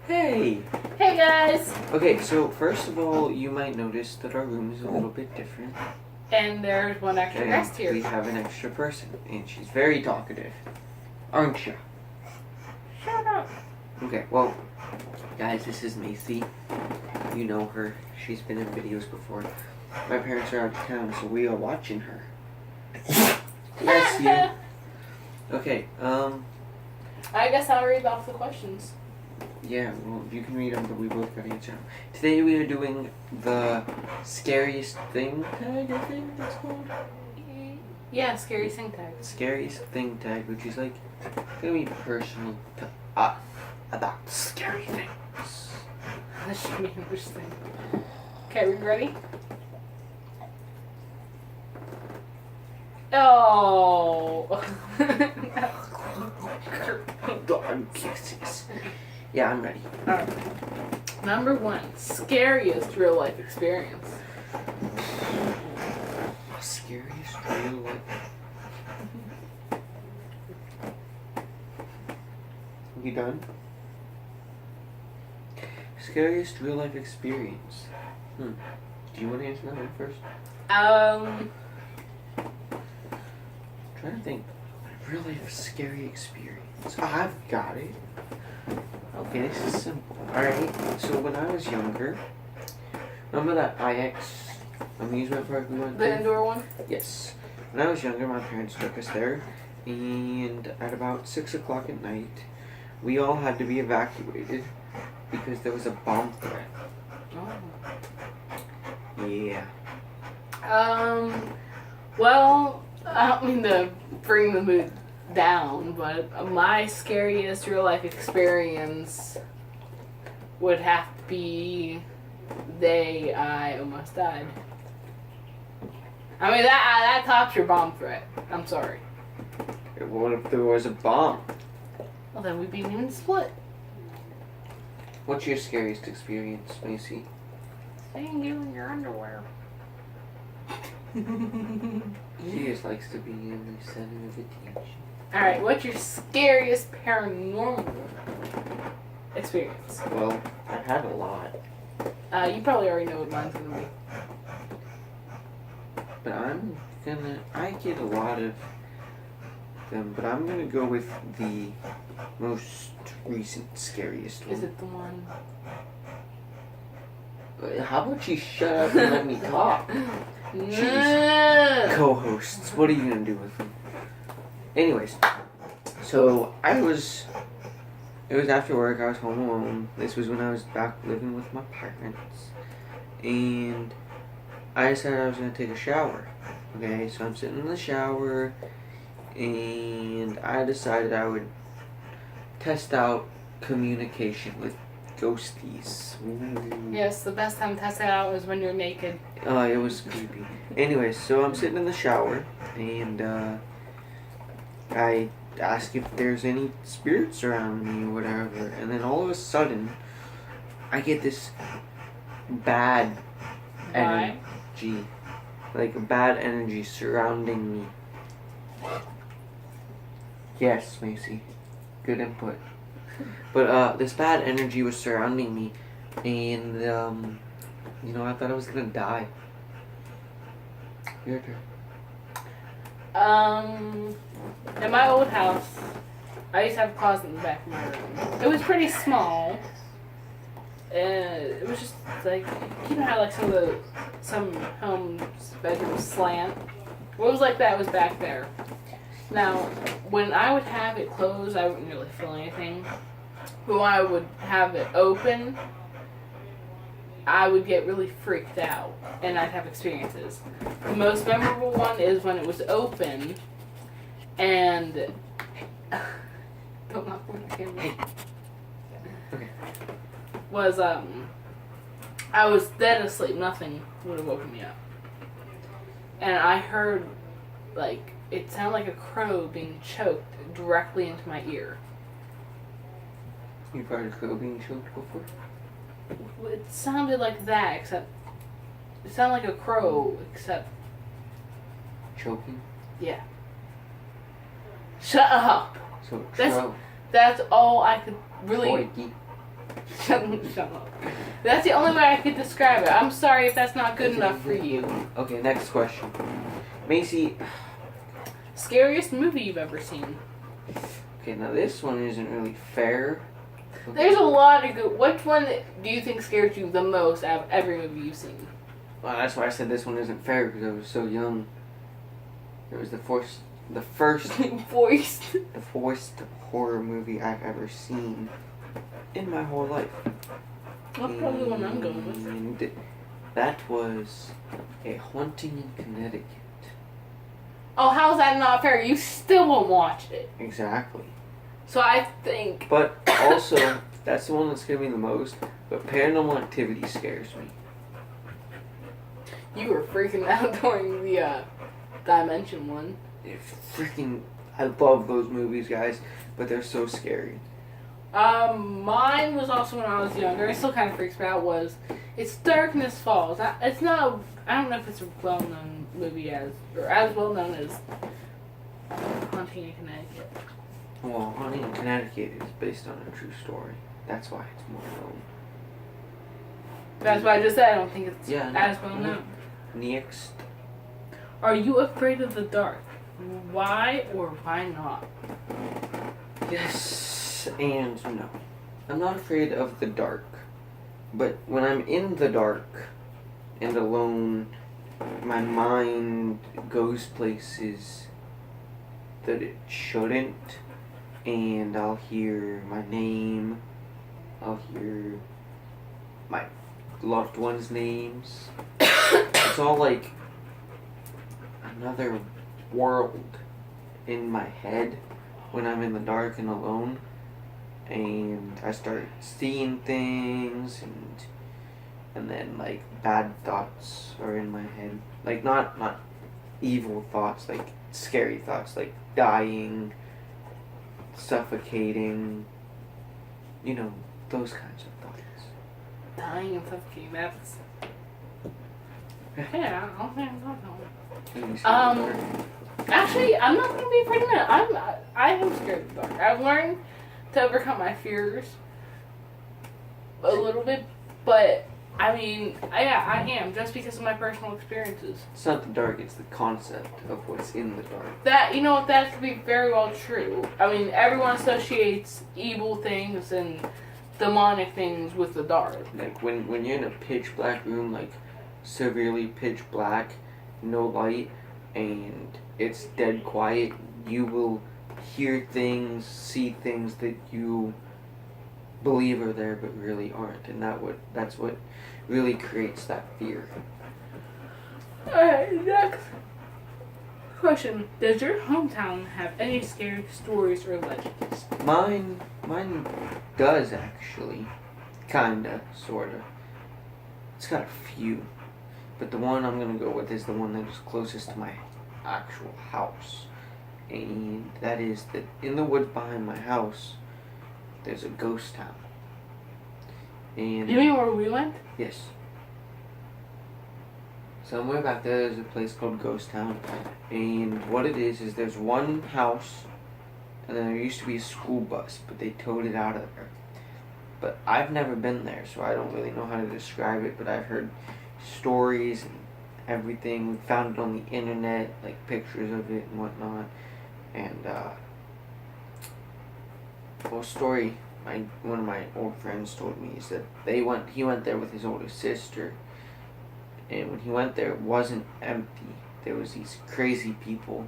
Hey! Hey guys! Okay, so first of all, you might notice that our room is a little bit different. And there's one extra guest We here. have an extra person, and she's very talkative. Aren't you? Shut up. Okay, well, guys, this is Macy. You know her. She's been in videos before. My parents are out of town, so we are watching her. Yes, you. Okay, I guess I'll read off the questions. yeah, well, you can read them, but we both gotta answer them. Today we are doing the scariest thing tag, I think it's called. Yeah, scary sing tag. Scariest thing tag, which is like gonna be personal to us about scary things. This should be interesting. Okay, we ready? Oh! Dog kisses. Yeah, I'm ready. Alright. Number 1, scariest real life experience. Scariest real life. You done? Scariest real life experience. Do you want to answer that one first? Um, I'm trying to think. Real life scary experience. I've got it. Okay, this is simple. Alright, so when I was younger, remember that IX amusement park we went to? the indoor one? Yes. When I was younger, my parents took us there, and at about 6 o'clock at night, we all had to be evacuated because there was a bomb threat. Oh. Yeah. Well, I don't mean to bring the mood down, but my scariest real life experience would have to be the day I almost died. I mean, that tops your bomb threat. I'm sorry. What if there was a bomb? Well, then we'd be even split. What's your scariest experience, Macy? Seeing you in your underwear. She just likes to be in the center of attention. Alright, what's your scariest paranormal experience? Well, I've had a lot, You probably already know what mine's gonna be. but I get a lot of them, but I'm gonna go with the most recent scariest one. Is it the one? How about you shut up and let me talk? Jeez. Co-hosts, what are you gonna do with them? Anyways, so it was after work, I was home alone. This was when I was back living with my parents. And I decided I was gonna take a shower. Okay, so I'm sitting in the shower, and I decided I would test out communication with ghosties. Ooh. Yes, the best time to test it out was when you're naked. It was creepy. Anyways, so I'm sitting in the shower, and I ask if there's any spirits around me or whatever, and then all of a sudden, I get this bad energy, like a bad energy surrounding me. Yes, Macy, good input. But this bad energy was surrounding me, and I thought I was gonna die. Your turn. In my old house, I used to have a closet in the back of my room. It was pretty small. It was just like, you know how like some homes' bedrooms slant? What was like that was back there. Now, when I would have it closed, I wouldn't really feel anything. But when I would have it open, I would get really freaked out, and I'd have experiences. The most memorable one is when it was open, and don't knock on the camera. Okay. Was I was dead asleep. Nothing would have woken me up, and I heard like it sounded like a crow being choked directly into my ear. You've heard a crow being choked before? It sounded like that, except it sounded like a crow, except Choking? yeah. Shut up. So That's- crow. That's all I could really. Forky. Shut up. That's the only way I could describe it. I'm sorry if that's not good enough for you. Okay, next question. Macy. Scariest movie you've ever seen? Okay, now this one isn't really fair. There's a lot of good. Which one do you think scared you the most out of every movie you've seen? Well, that's why I said this one isn't fair, because I was so young. It was the first Voice. the first horror movie I've ever seen in my whole life. That's probably the one I'm going with. And that was A Haunting in Connecticut. Oh, how's that not fair? You still won't watch it. Exactly. So I think. But also, that's the one that scared me the most. But Paranormal Activity scares me. You were freaking out during the Dimension one. I love those movies, guys, but they're so scary. Mine was also when I was younger. It still kind of freaks me out. It's Darkness Falls. It's not. I don't know if it's a well-known movie as well-known as Haunting in Connecticut. Well, Haunting in Connecticut is based on a true story. That's why it's more known. That's why I just said I don't think it's as well-known. Next. Are you afraid of the dark? Why or why not? Yes and no. I'm not afraid of the dark. But when I'm in the dark and alone, my mind goes places that it shouldn't. And I'll hear my name. I'll hear my loved ones' names. It's all like another world in my head when I'm in the dark and alone, and I start seeing things, and then like bad thoughts are in my head, like not evil thoughts, like scary thoughts, like dying, suffocating, those kinds of thoughts. Dying and suffocating, that's... Yeah, I'll think about that. Actually, I'm not gonna be afraid of that. I am scared of the dark. I've learned to overcome my fears a little bit, but I mean, I am just because of my personal experiences. It's not the dark; it's the concept of what's in the dark. That could be very well true. I mean, everyone associates evil things and demonic things with the dark. Like when you're in a pitch black room, like severely pitch black, no light, and it's dead quiet, you will hear things, see things that you believe are there but really aren't, and that's what really creates that fear. Alright, next question. Does your hometown have any scary stories or legends? Mine does actually. Kinda, sorta. It's got a few. But the one I'm gonna go with is the one that is closest to my actual house. And that is that in the woods behind my house, there's a ghost town. And You mean where we went? yes. Somewhere back there, there's a place called Ghost Town. And what it is there's one house, and then there used to be a school bus, but they towed it out of there. But I've never been there, so I don't really know how to describe it, but I've heard stories and everything. We found it on the internet, like pictures of it and whatnot. And story one of my old friends told me is that he went there with his older sister, and when he went there, it wasn't empty. There was these crazy people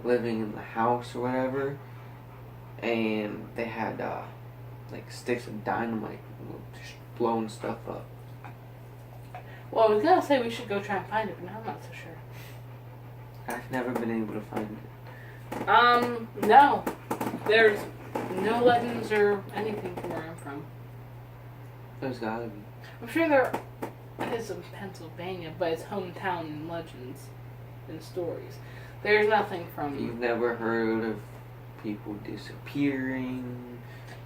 living in the house or whatever, and they had like sticks of dynamite just blowing stuff up. Well, I was gonna say we should go try and find it, but now I'm not so sure. I've never been able to find it. No. There's no legends or anything from where I'm from. There's gotta be. I'm sure there is in Pennsylvania, but it's hometown and legends and stories. There's nothing from... You've never heard of people disappearing?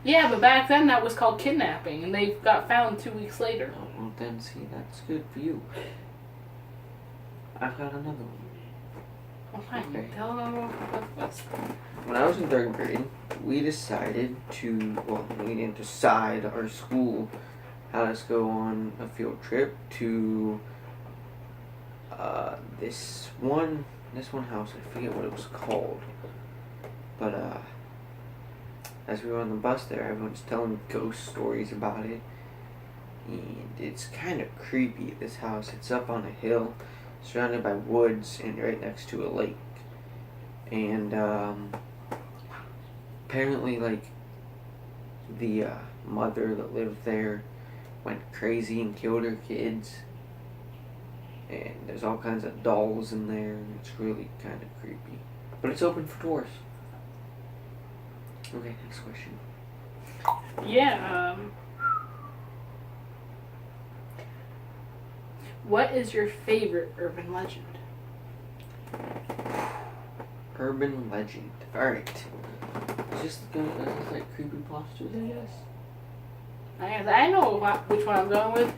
Yeah, but back then that was called kidnapping, and they got found 2 weeks later. Oh, well then, see, that's good for you. I've got another one. Well, fine. Okay. Tell them both of us. When I was in 3rd grade, we decided to, well, we didn't decide, our school had us go on a field trip to this one house. I forget what it was called. But as we were on the bus there, everyone's telling ghost stories about it. And it's kind of creepy, this house. It's up on a hill, surrounded by woods, and right next to a lake. And apparently, like, the mother that lived there went crazy and killed her kids. And there's all kinds of dolls in there, and it's really kind of creepy. But it's open for tours. Okay, next question. Yeah, what is your favorite urban legend? Urban legend. Alright. Just like creepypastas, I guess. I know which one I'm going with,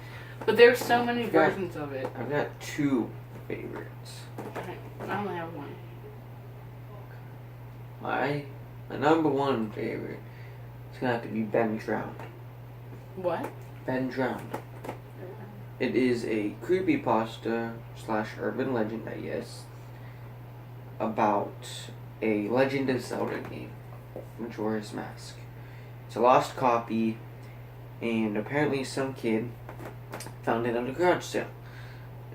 but there's so many got- versions of it. I've got 2 favorites. I only have one. My number 1 favorite is gonna have to be Ben Drowned. What? Ben Drowned. It is a creepypasta / urban legend, I guess, about a Legend of Zelda game, Majora's Mask. It's a lost copy, and apparently some kid found it at a garage sale.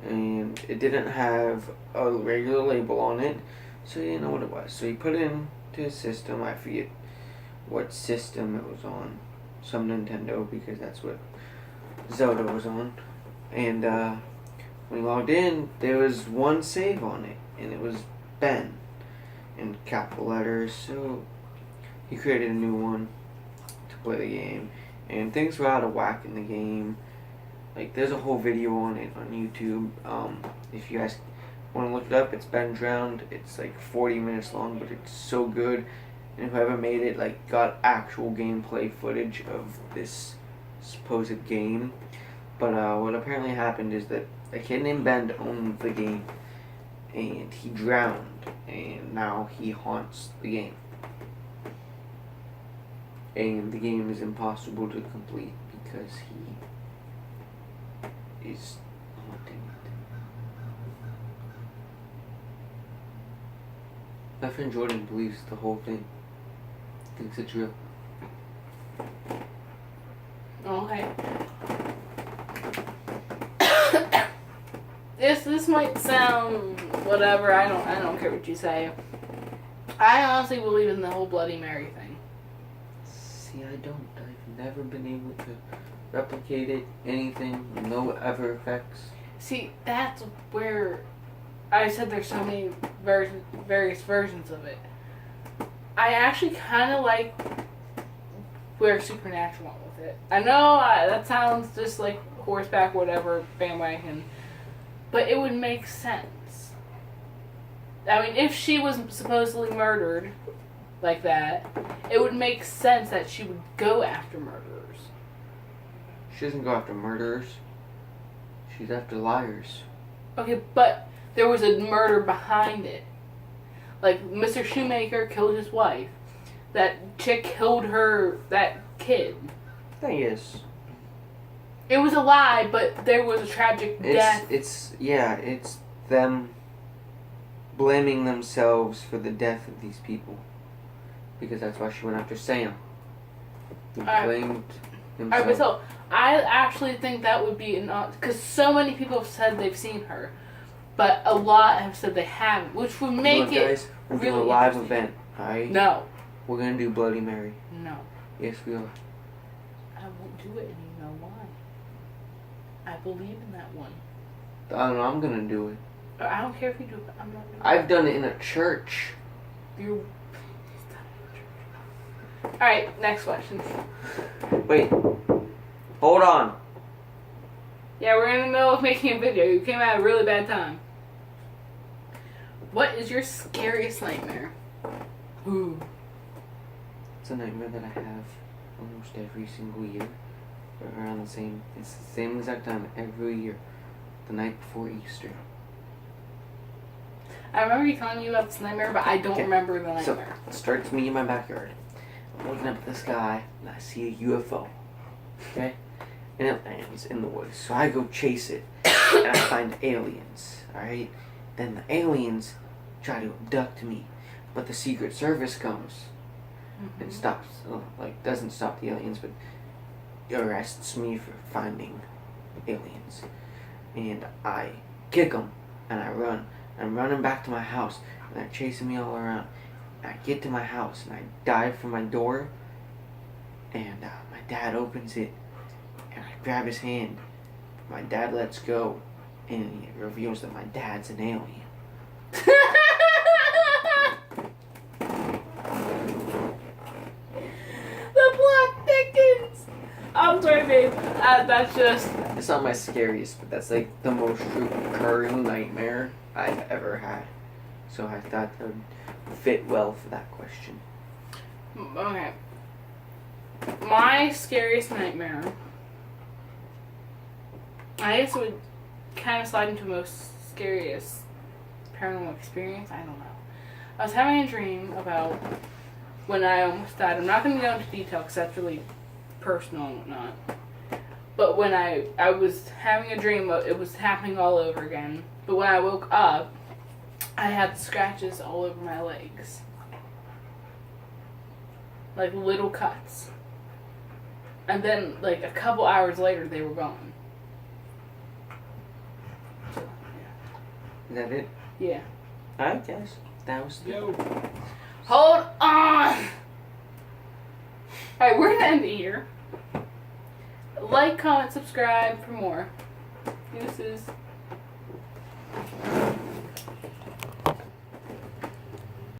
And it didn't have a regular label on it, so he didn't know what it was. So he put it into his system. I forget what system it was on. Some Nintendo, because that's what Zelda was on. And when he logged in, there was one save on it, and it was Ben in capital letters. So he created a new one to play the game, and things were out of whack in the game. Like, there's a whole video on it on YouTube. If you guys want to look it up, it's Ben Drowned. It's like 40 minutes long, but it's so good. And whoever made it, like, got actual gameplay footage of this supposed game. But what apparently happened is that a kid named Ben owned the game, and he drowned, and now he haunts the game. And the game is impossible to complete because he is haunting it. My friend Jordan believes the whole thing. Thinks it's real. Okay. This might sound whatever. I don't care what you say. I honestly believe in the whole Bloody Mary thing. See, I don't. I've never been able to replicate it. Anything. No ever effects. See, that's where I said there's so many various versions of it. I actually kind of like where Supernatural went with it. I know that sounds just like horseback, whatever, bandwagon, but it would make sense. I mean, if she was supposedly murdered like that, it would make sense that she would go after murderers. She doesn't go after murderers. She's after liars. Okay, but there was a murder behind it. Like, Mr. Shoemaker killed his wife. That chick killed that kid. Yes. It was a lie, but there was a tragic death. It's them blaming themselves for the death of these people. Because that's why she went after Sam. They blamed themselves. Alright, but so, I actually think that would be because so many people have said they've seen her, but a lot have said they haven't, which would make it guys, we're really doing a live interesting. event, alright? No. We're gonna do Bloody Mary. No. Yes, we are. I won't do it, and you know why. I believe in that one. I don't know, I'm gonna do it. I don't care if you do it, but I'm not doing I've done it in a church. it. You. Alright, next question. Wait. Hold on. Yeah, we're in the middle of making a video. You came at a really bad time. What is your scariest nightmare? Ooh. It's a nightmare that I have almost every single year. Around the same, it's the same exact time every year. The night before Easter. I remember you telling me about this nightmare, but I don't Okay. remember the So nightmare. it starts me in my backyard. I'm looking up at the sky and I see a UFO. Okay? And it lands in the woods. So I go chase it and I find aliens. Alright? Then the aliens try to abduct me. But the Secret Service comes and stops, doesn't stop the aliens, but arrests me for finding aliens. And I kick them and I run. I'm running back to my house and they're chasing me all around. I get to my house and I dive for my door, and my dad opens it, and I grab his hand. My dad lets go, and it reveals that my dad's an alien. The plot thickens. I'm sorry, babe. That's just. It's not my scariest, but that's like the most recurring nightmare I've ever had. So I thought that would fit well for that question. Okay. My scariest nightmare, I guess it would kind of slide into most scariest paranormal experience. I don't know. I was having a dream about when I almost died. I'm not going to go into detail because that's really personal and whatnot. But when I was having a dream, it was happening all over again. But when I woke up, I had scratches all over my legs. Like little cuts. And then, like, a couple hours later, they were gone. So, Is that it? yeah. I guess that was the. Hold on! Alright, we're gonna end it here. Like, comment, subscribe for more. Deuces.